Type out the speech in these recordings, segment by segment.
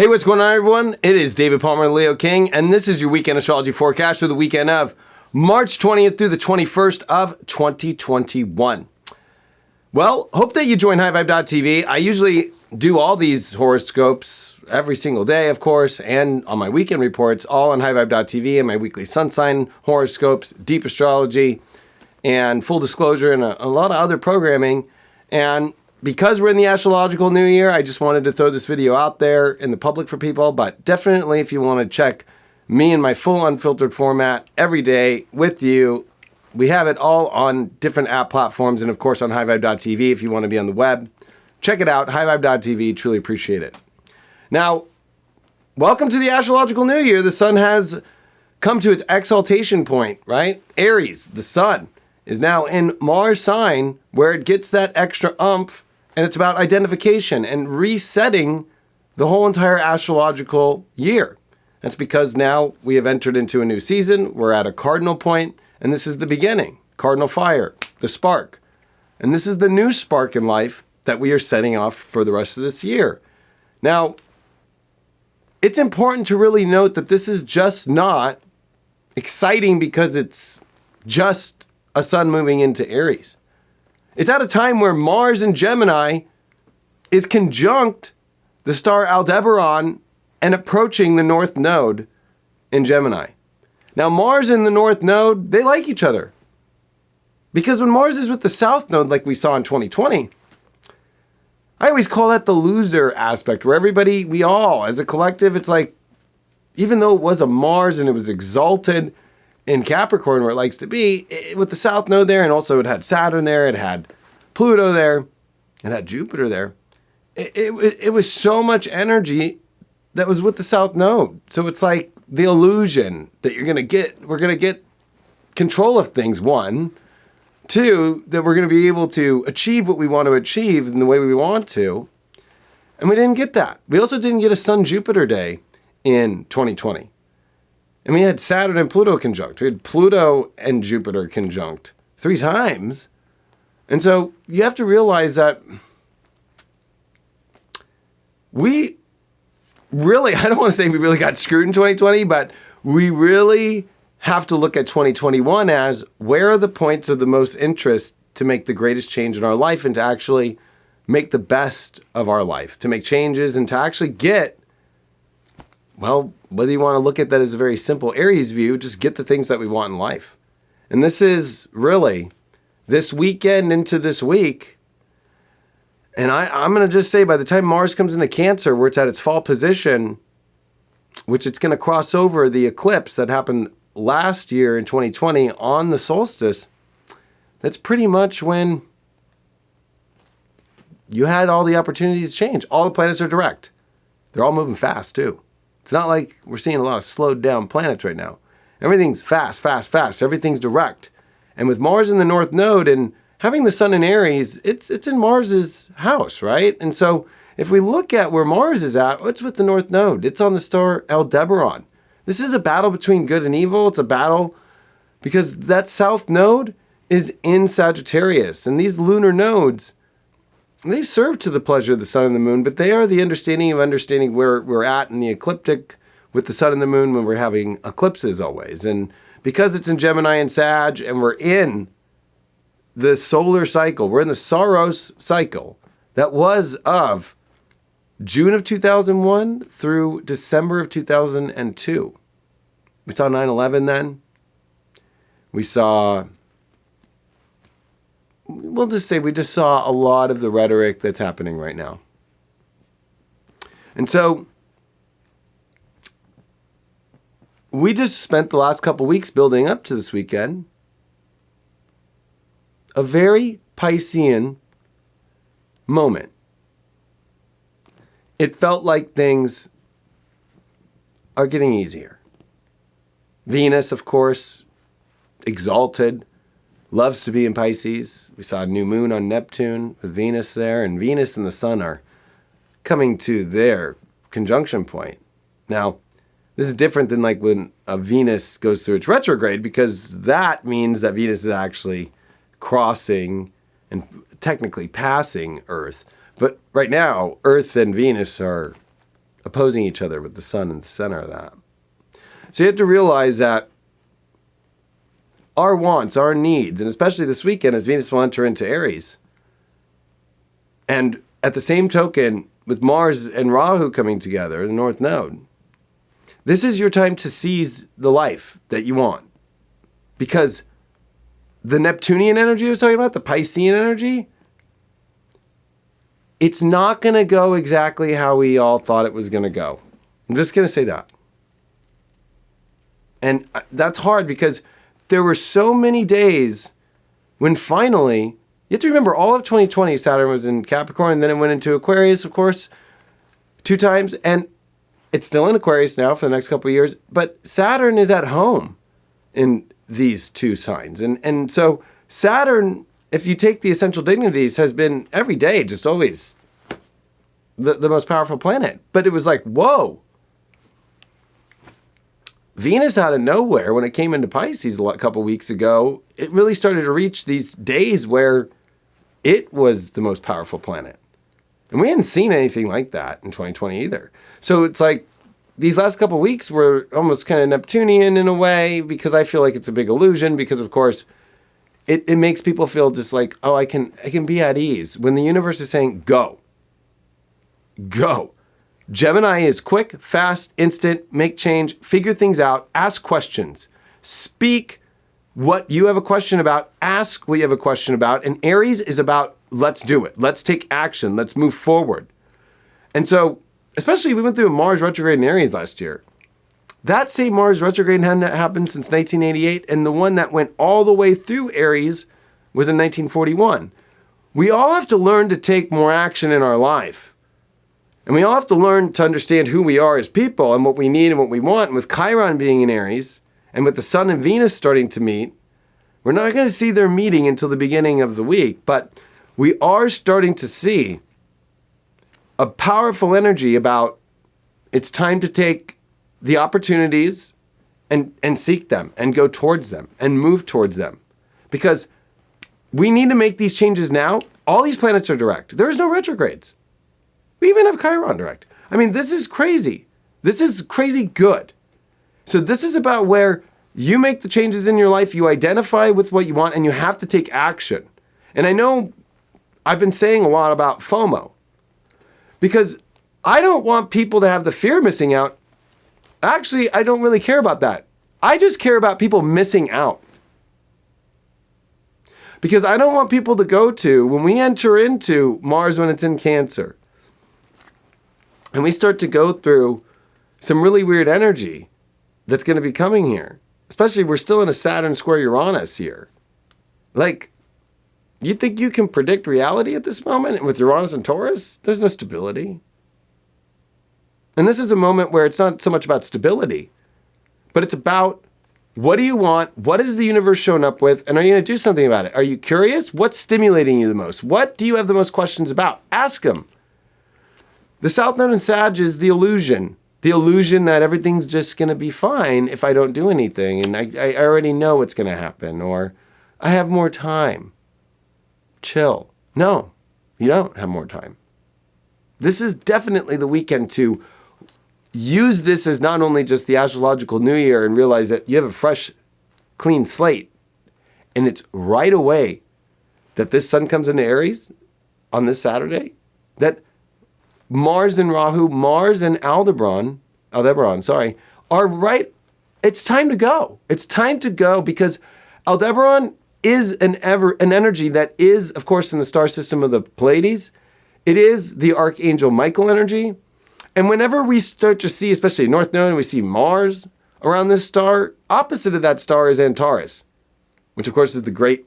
Hey, what's going on, everyone? It is David Palmer and Leo King, and this is your weekend astrology forecast for the weekend of March 20th through the 21st of 2021. Well, hope that you join HighVibe.tv. I usually do all these horoscopes every single day, of course, and on my weekend reports, all on HighVibe.tv and my weekly sun sign horoscopes, deep astrology, and full disclosure, and a lot of other programming. And because we're in the astrological new year, I just wanted to throw this video out there in the public for people. But definitely, if you want to check me in my full unfiltered format every day with you, we have it all on different app platforms and, of course, on HighVibe.tv if you want to be on the web. Check it out, HighVibe.tv. Truly appreciate it. Now, welcome to the astrological new year. The sun has come to its exaltation point, right? Aries, the sun, is now in Mars sign where it gets that extra oomph. And it's about identification and resetting the whole entire astrological year. That's because now we have entered into a new season. We're at a cardinal point, and this is the beginning. Cardinal fire, the spark. And this is the new spark in life that we are setting off for the rest of this year. Now, it's important to really note that this is just not exciting because it's just a sun moving into Aries. It's at a time where Mars in Gemini is conjunct the star Aldebaran and approaching the North Node in Gemini. Now, Mars and the North Node, they like each other. Because when Mars is with the South Node, like we saw in 2020, I always call that the loser aspect, where everybody, we all, as a collective, it's like, even though it was a Mars and it was exalted in Capricorn where it likes to be, with the South Node there, and also it had Saturn there, it had Pluto there, it had Jupiter there. It was so much energy that was with the South Node. So it's like the illusion that we're going to get control of things, one. Two, that we're going to be able to achieve what we want to achieve in the way we want to. And we didn't get that. We also didn't get a Sun-Jupiter day in 2020. And we had Saturn and Pluto conjunct. We had Pluto and Jupiter conjunct 3 times. And so you have to realize that we really, I don't want to say we really got screwed in 2020, but we really have to look at 2021 as where are the points of the most interest to make the greatest change in our life and to actually make the best of our life, to make changes and to actually get, well, whether you want to look at that as a very simple Aries view, just get the things that we want in life. And this is really this weekend into this week. And I'm going to just say by the time Mars comes into Cancer, where it's at its fall position, which it's going to cross over the eclipse that happened last year in 2020 on the solstice, that's pretty much when you had all the opportunities to change. All the planets are direct. They're all moving fast too. It's not like we're seeing a lot of slowed down planets right now. Everything's fast, fast, fast. Everything's direct. And with Mars in the North Node and having the sun in Aries, it's in Mars's house, right? And so if we look at where Mars is at, what's with the North Node? It's on the star Aldebaran. This is a battle between good and evil. It's a battle because that South Node is in Sagittarius. And these lunar nodes, they serve to the pleasure of the sun and the moon, but they are the understanding of understanding where we're at in the ecliptic with the sun and the moon when we're having eclipses always. And because it's in Gemini and Sag, and we're in the solar cycle, we're in the Saros cycle that was of June of 2001 through December of 2002. We saw 9/11 then. We saw, we'll just say we just saw a lot of the rhetoric that's happening right now. And so we just spent the last couple weeks building up to this weekend. A very Piscean moment. It felt like things are getting easier. Venus, of course, exalted, loves to be in Pisces. We saw a new moon on Neptune with Venus there, and Venus and the sun are coming to their conjunction point. Now, this is different than like when a Venus goes through its retrograde, because that means that Venus is actually crossing and technically passing Earth. But right now, Earth and Venus are opposing each other with the sun in the center of that. So you have to realize that our wants, our needs, and especially this weekend as Venus will enter into Aries. And at the same token, with Mars and Rahu coming together, the North Node, this is your time to seize the life that you want. Because the Neptunian energy I was talking about, the Piscean energy, it's not going to go exactly how we all thought it was going to go. I'm just going to say that. And that's hard because there were so many days when finally, you have to remember all of 2020, Saturn was in Capricorn, and then it went into Aquarius, of course, 2 times. And it's still in Aquarius now for the next couple of years. But Saturn is at home in these 2 signs. And so Saturn, if you take the essential dignities, has been every day just always the most powerful planet. But it was like, whoa. Venus out of nowhere, when it came into Pisces a couple weeks ago, it really started to reach these days where it was the most powerful planet. And we hadn't seen anything like that in 2020 either. So it's like these last couple weeks were almost kind of Neptunian in a way, because I feel like it's a big illusion, because of course it makes people feel just like, oh, I can be at ease. When the universe is saying, go. Go. Gemini is quick, fast, instant, make change, figure things out, ask questions, speak what you have a question about, ask what you have a question about. And Aries is about, let's do it. Let's take action. Let's move forward. And so, especially we went through a Mars retrograde in Aries last year. That same Mars retrograde hadn't happened since 1988. And the one that went all the way through Aries was in 1941. We all have to learn to take more action in our life. And we all have to learn to understand who we are as people and what we need and what we want. And with Chiron being in Aries and with the Sun and Venus starting to meet, we're not going to see their meeting until the beginning of the week, but we are starting to see a powerful energy about it's time to take the opportunities and seek them and go towards them and move towards them. Because we need to make these changes now. All these planets are direct. There is no retrogrades. We even have Chiron direct. I mean, this is crazy. This is crazy good. So this is about where you make the changes in your life, you identify with what you want, and you have to take action. And I know I've been saying a lot about FOMO, because I don't want people to have the fear of missing out. Actually, I don't really care about that. I just care about people missing out. Because I don't want people to go to, when we enter into Mars when it's in Cancer, and we start to go through some really weird energy that's going to be coming here. Especially we're still in a Saturn square Uranus here. Like, you think you can predict reality at this moment? And with Uranus and Taurus, there's no stability. And this is a moment where it's not so much about stability, but it's about what do you want? What is the universe showing up with? And are you going to do something about it? Are you curious? What's stimulating you the most? What do you have the most questions about? Ask them. The South Node in Sag is the illusion that everything's just going to be fine if I don't do anything, and I already know what's going to happen, or I have more time. Chill. No, you don't have more time. This is definitely the weekend to use this as not only just the astrological new year and realize that you have a fresh, clean slate, and it's right away that this sun comes into Aries on this Saturday, that Mars and Rahu, Mars and Aldebaran, are right. It's time to go. It's time to go, because Aldebaran is an energy that is, of course, in the star system of the Pleiades. It is the Archangel Michael energy. And whenever we start to see, especially North Node, and we see Mars around this star, opposite of that star is Antares, which of course is the great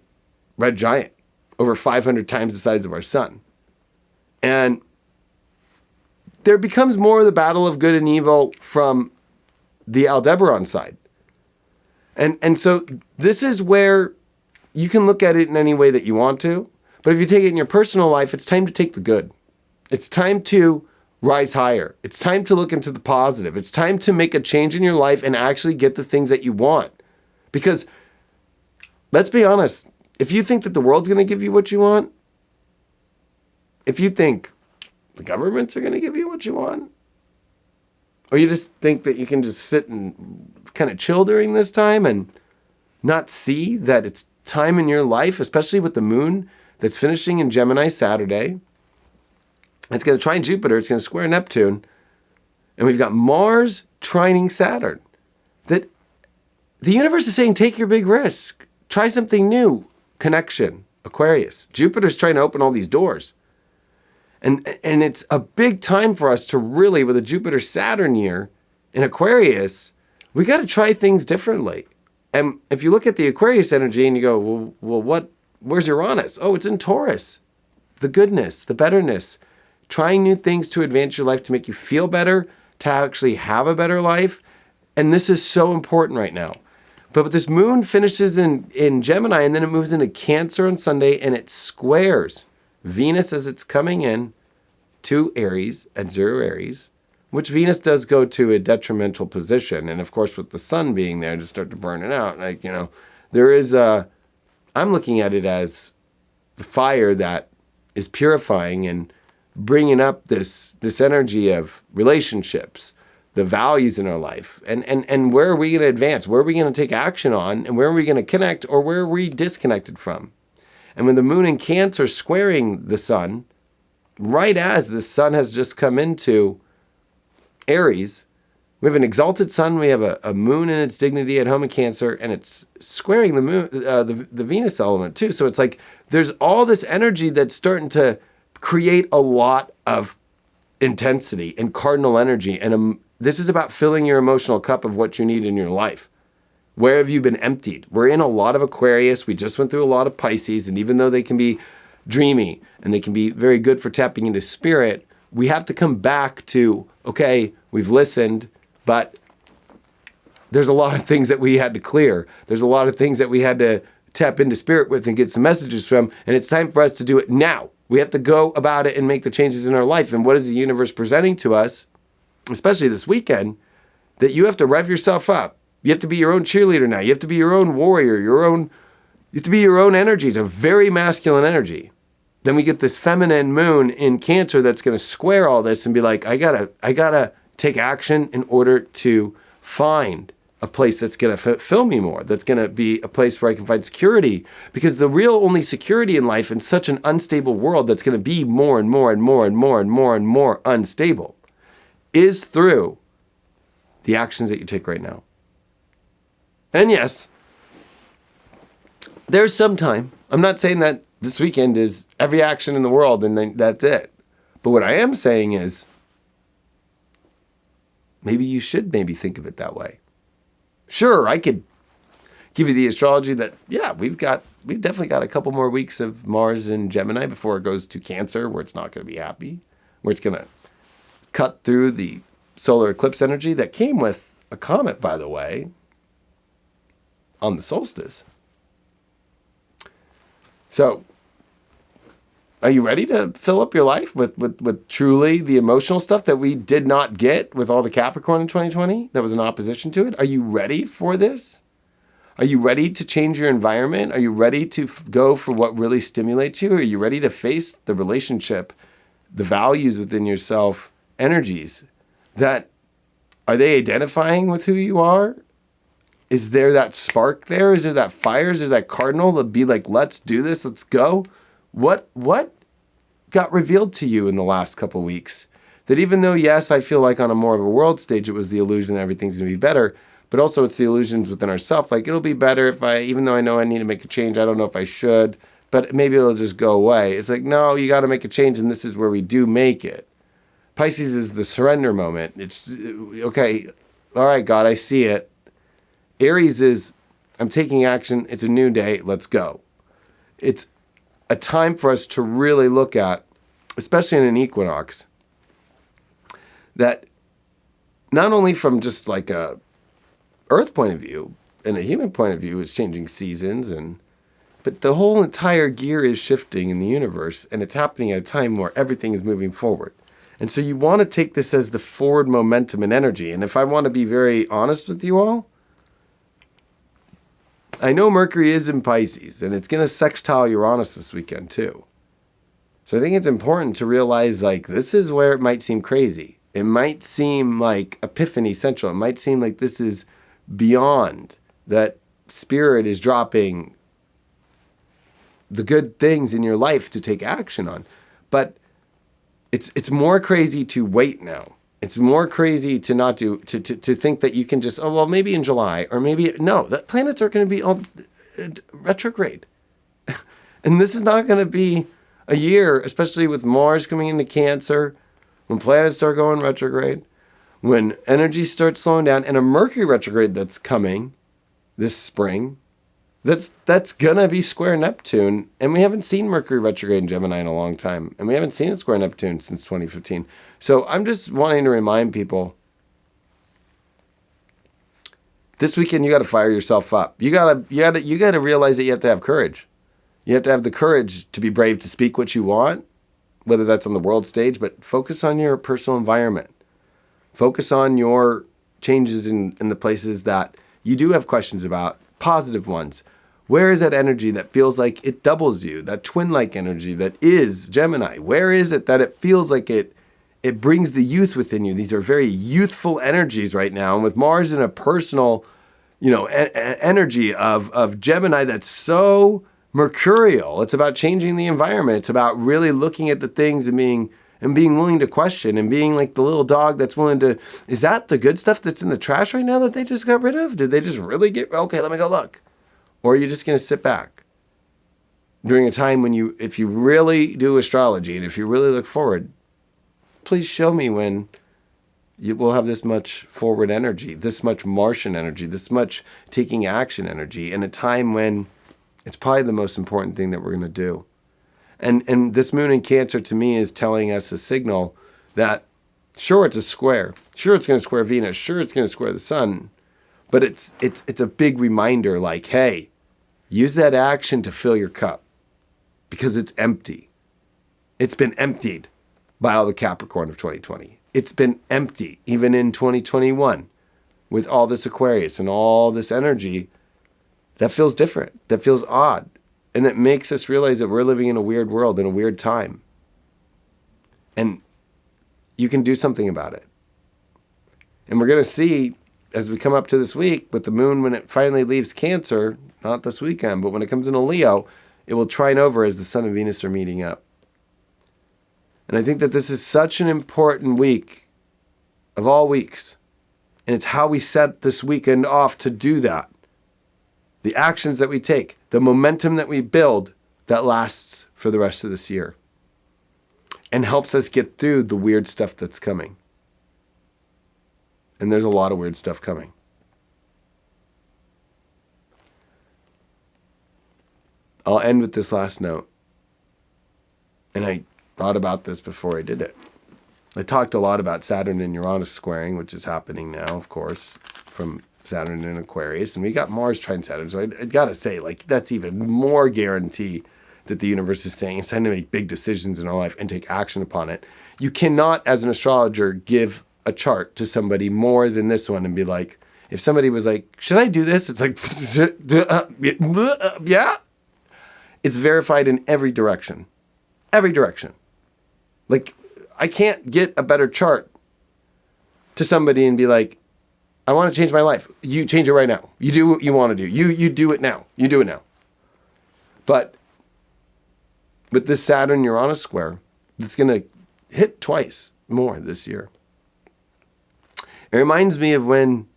red giant, over 500 times the size of our sun. And there becomes more of the battle of good and evil from the Aldebaran side. And so this is where you can look at it in any way that you want to. But if you take it in your personal life, it's time to take the good. It's time to rise higher. It's time to look into the positive. It's time to make a change in your life and actually get the things that you want. Because let's be honest, if you think that the world's going to give you what you want, if you think the governments are going to give you what you want, Or you just think that you can just sit and kind of chill during this time and not see that it's time in your life, especially with the moon that's finishing in Gemini Saturday. It's going to trine Jupiter. It's going to square Neptune. And we've got Mars trining Saturn. That the universe is saying, take your big risk. Try something new. Connection. Aquarius. Jupiter's trying to open all these doors. And it's a big time for us to really, with a Jupiter-Saturn year in Aquarius, we got to try things differently. And if you look at the Aquarius energy and you go, well, where's Uranus? Oh, it's in Taurus. The goodness, the betterness, trying new things to advance your life, to make you feel better, to actually have a better life. And this is so important right now. But this moon finishes in Gemini, and then it moves into Cancer on Sunday, and it squares Venus as it's coming in to Aries at 0 Aries, which Venus does go to a detrimental position. And of course, with the sun being there to start to burn it out, there is I'm looking at it as the fire that is purifying and bringing up this energy of relationships, the values in our life, and where are we going to advance? Where are we going to take action on? And where are we going to connect, or where are we disconnected from? And when the moon in Cancer squaring the sun, right as the sun has just come into Aries, we have an exalted sun, we have a moon in its dignity at home in Cancer, and it's squaring the moon, the Venus element too. So it's like there's all this energy that's starting to create a lot of intensity and cardinal energy. And this is about filling your emotional cup of what you need in your life. Where have you been emptied? We're in a lot of Aquarius. We just went through a lot of Pisces. And even though they can be dreamy and they can be very good for tapping into spirit, we have to come back to, okay, we've listened, but there's a lot of things that we had to clear. There's a lot of things that we had to tap into spirit with and get some messages from. And it's time for us to do it now. We have to go about it and make the changes in our life. And what is the universe presenting to us, especially this weekend, that you have to rev yourself up. You have to be your own cheerleader now. You have to be your own warrior, you have to be your own energy. It's a very masculine energy. Then we get this feminine moon in Cancer that's going to square all this and be like, I gotta take action in order to find a place that's going to fulfill me more, that's going to be a place where I can find security. Because the real only security in life in such an unstable world that's going to be more and more and more and more and more and more unstable is through the actions that you take right now. And yes, there's some time. I'm not saying that this weekend is every action in the world and then that's it. But what I am saying is maybe you should think of it that way. Sure, I could give you the astrology that, yeah, we've definitely got a couple more weeks of Mars in Gemini before it goes to Cancer, where it's not going to be happy, where it's going to cut through the solar eclipse energy that came with a comet, by the way, on the solstice. So, are you ready to fill up your life with truly the emotional stuff that we did not get with all the Capricorn in 2020 that was in opposition to it? Are you ready for this? Are you ready to change your environment? Are you ready to go for what really stimulates you? Are you ready to face the relationship, the values within yourself, energies that, are they identifying with who you are? Is there that spark there? Is there that fire? Is there that cardinal to be like, let's do this, let's go? What got revealed to you in the last couple of weeks? That even though, yes, I feel like on a more of a world stage, it was the illusion that everything's going to be better, but also it's the illusions within ourselves. Like, it'll be better if even though I know I need to make a change, I don't know if I should, but maybe it'll just go away. It's like, no, you got to make a change, and this is where we do make it. Pisces is the surrender moment. It's, okay, all right, God, I see it. Aries is, I'm taking action. It's a new day. Let's go. It's a time for us to really look at, especially in an equinox, that not only from just like a Earth point of view and a human point of view is changing seasons, but the whole entire gear is shifting in the universe, and it's happening at a time where everything is moving forward. And so you want to take this as the forward momentum and energy. And if I want to be very honest with you all, I know Mercury is in Pisces, and it's going to sextile Uranus this weekend too. So I think it's important to realize, like, this is where it might seem crazy. It might seem like Epiphany Central. It might seem like this is beyond, that Spirit is dropping the good things in your life to take action on. But it's more crazy to wait now. It's more crazy to not do, to think that you can just, oh, well, maybe in July, or maybe, no, the planets are going to be all retrograde. And this is not going to be a year, especially with Mars coming into Cancer, when planets start going retrograde, when energy starts slowing down, and a Mercury retrograde that's coming this spring, that's going to be square Neptune. And we haven't seen Mercury retrograde in Gemini in a long time. And we haven't seen it square Neptune since 2015. So I'm just wanting to remind people, this weekend you got to fire yourself up. You got to realize that you have to have courage. You have to have the courage to be brave to speak what you want, whether that's on the world stage, but focus on your personal environment. Focus on your changes in the places that you do have questions about, positive ones. Where is that energy that feels like it doubles you, that twin-like energy that is Gemini? Where is it that it feels like it brings the youth within you? These are very youthful energies right now. And with Mars in a personal, energy of Gemini that's so mercurial. It's about changing the environment. It's about really looking at the things and being willing to question, and being like the little dog that's willing to, is that the good stuff that's in the trash right now that they just got rid of? Did they just really okay, let me go look. Or are you just going to sit back during a time when if you really do astrology and if you really look forward, please show me when you will have this much forward energy, this much Martian energy, this much taking action energy in a time when it's probably the most important thing that we're going to do. And this moon in Cancer to me is telling us a signal that, sure, it's a square. Sure, it's going to square Venus. Sure, it's going to square the sun. But it's a big reminder, like, hey, use that action to fill your cup, because it's empty. It's been emptied by all the Capricorn of 2020. It's been empty even in 2021 with all this Aquarius and all this energy that feels different, that feels odd, and that makes us realize that we're living in a weird world, in a weird time. And you can do something about it. And we're going to see, as we come up to this week, with the moon, when it finally leaves Cancer, not this weekend, but when it comes into Leo, it will trine over as the Sun and Venus are meeting up. And I think that this is such an important week of all weeks. And it's how we set this weekend off to do that. The actions that we take, the momentum that we build, that lasts for the rest of this year and helps us get through the weird stuff that's coming. And there's a lot of weird stuff coming. I'll end with this last note. And I thought about this before I did it. I talked a lot about Saturn and Uranus squaring, which is happening now, of course, from Saturn and Aquarius. And we got Mars trine Saturn. So I got to say, like, that's even more guarantee that the universe is saying it's time to make big decisions in our life and take action upon it. You cannot, as an astrologer, give a chart to somebody more than this one and be like, if somebody was like, should I do this? It's like, yeah. It's verified in every direction. Every direction. Like, I can't get a better chart to somebody and be like, I want to change my life. You change it right now. You do what you want to do. You do it now. You do it now. But with this Saturn-Uranus square, it's going to hit twice more this year. It reminds me of when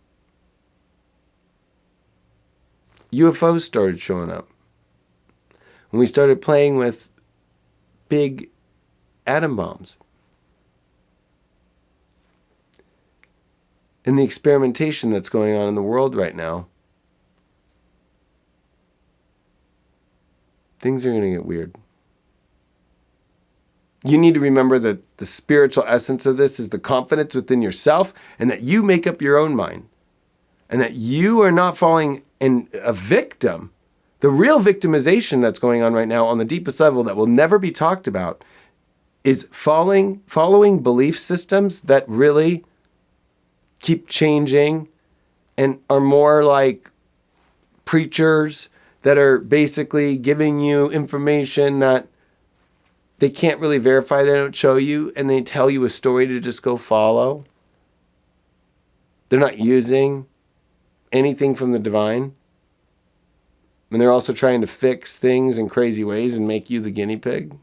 UFOs started showing up. When we started playing with big atom bombs. And the experimentation that's going on in the world right now, things are going to get weird. You need to remember that the spiritual essence of this is the confidence within yourself, and that you make up your own mind, and that you are not falling in a victim. The real victimization that's going on right now on the deepest level that will never be talked about is following belief systems that really keep changing and are more like preachers that are basically giving you information that they can't really verify, they don't show you, and they tell you a story to just go follow. They're not using anything from the divine. And they're also trying to fix things in crazy ways and make you the guinea pig.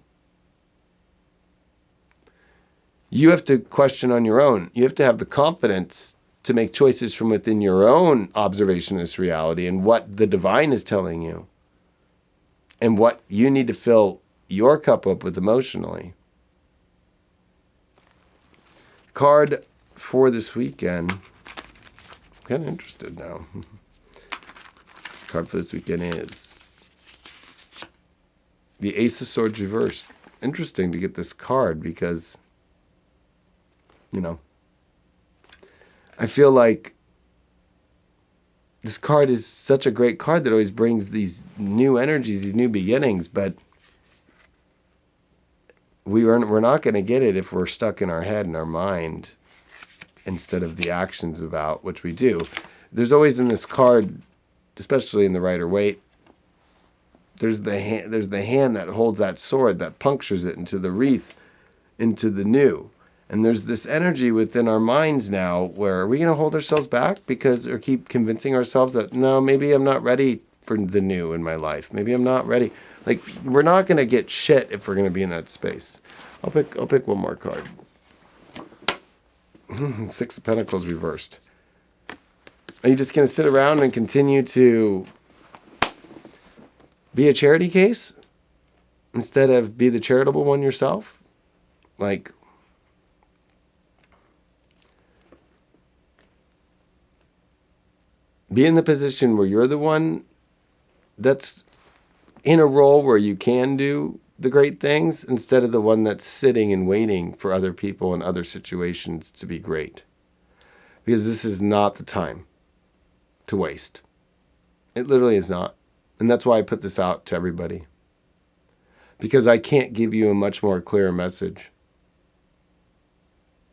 You have to question on your own. You have to have the confidence to make choices from within your own observation of this reality and what the divine is telling you and what you need to fill your cup up with emotionally. Card for this weekend. I'm kind of interested now. Card for this weekend is the Ace of Swords reversed. Interesting to get this card because, I feel like this card is such a great card that always brings these new energies, these new beginnings, but we're not going to get it if we're stuck in our head and our mind instead of the actions about which we do. There's always in this card, especially in the Rider-Waite, there's the hand that holds that sword that punctures it into the wreath, into the new. And there's this energy within our minds now where are we going to hold ourselves back or keep convincing ourselves that, no, maybe I'm not ready for the new in my life. Maybe I'm not ready. Like, we're not going to get shit if we're going to be in that space. I'll pick one more card. Six of Pentacles reversed. Are you just going to sit around and continue to be a charity case instead of be the charitable one yourself? Like, be in the position where you're the one that's in a role where you can do the great things instead of the one that's sitting and waiting for other people and other situations to be great. Because this is not the time to waste. It literally is not. And that's why I put this out to everybody. Because I can't give you a much more clear message.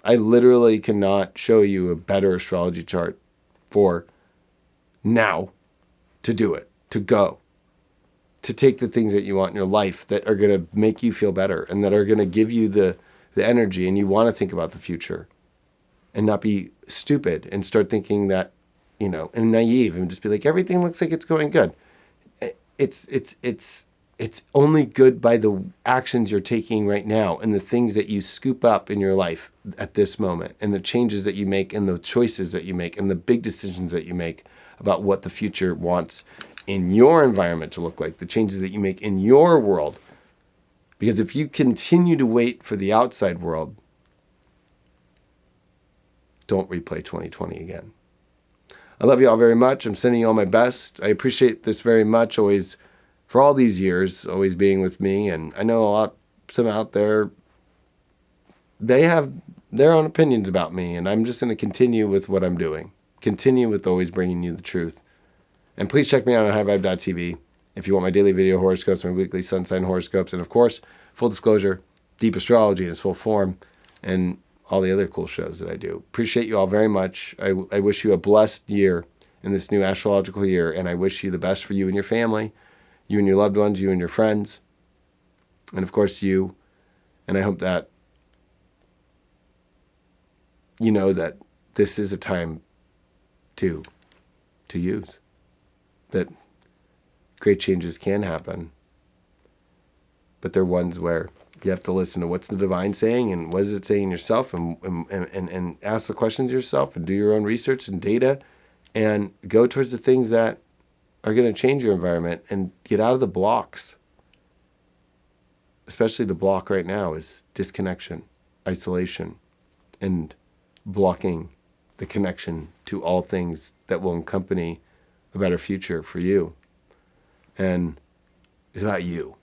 I literally cannot show you a better astrology chart for now to do it, to go, to take the things that you want in your life that are going to make you feel better and that are going to give you the energy and you want to think about the future and not be stupid and start thinking that, and naive and just be like, everything looks like it's going good. It's only good by the actions you're taking right now and the things that you scoop up in your life at this moment and the changes that you make and the choices that you make and the big decisions that you make about what the future wants in your environment to look like, the changes that you make in your world. Because if you continue to wait for the outside world, don't replay 2020 again. I love you all very much. I'm sending you all my best. I appreciate this very much, always, for all these years, always being with me. And I know some out there, they have their own opinions about me, and I'm just going to continue with what I'm doing. Continue with always bringing you the truth. And please check me out on highvibe.tv if you want my daily video horoscopes, my weekly sun sign horoscopes, and of course, full disclosure, deep astrology in its full form, and all the other cool shows that I do. Appreciate you all very much. I wish you a blessed year in this new astrological year, and I wish you the best for you and your family, you and your loved ones, you and your friends, and of course you. And I hope that you know that this is a time to use, that great changes can happen, but they're ones where you have to listen to what's the divine saying and what is it saying yourself and ask the questions yourself and do your own research and data and go towards the things that are going to change your environment and get out of the blocks. Especially the block right now is disconnection, isolation, and blocking the connection to all things that will accompany a better future for you. And it's about you.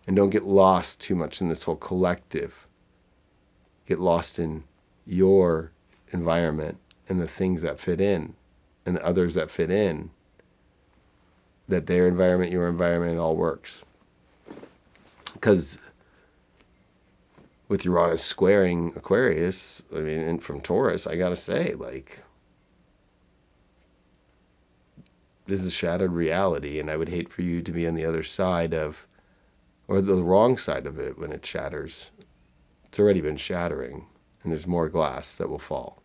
And don't get lost too much in this whole collective. Get lost in your environment and the things that fit in and the others that fit in. That their environment, your environment, it all works. Because with Uranus squaring Aquarius, and from Taurus, I gotta say, this is shattered reality, and I would hate for you to be on the other side of or the wrong side of it when it shatters. It's already been shattering, and there's more glass that will fall,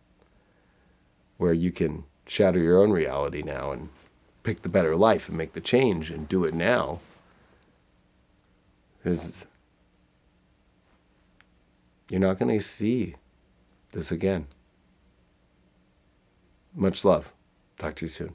where you can shatter your own reality now and pick the better life and make the change and do it now. Because you're not going to see this again. Much love. Talk to you soon.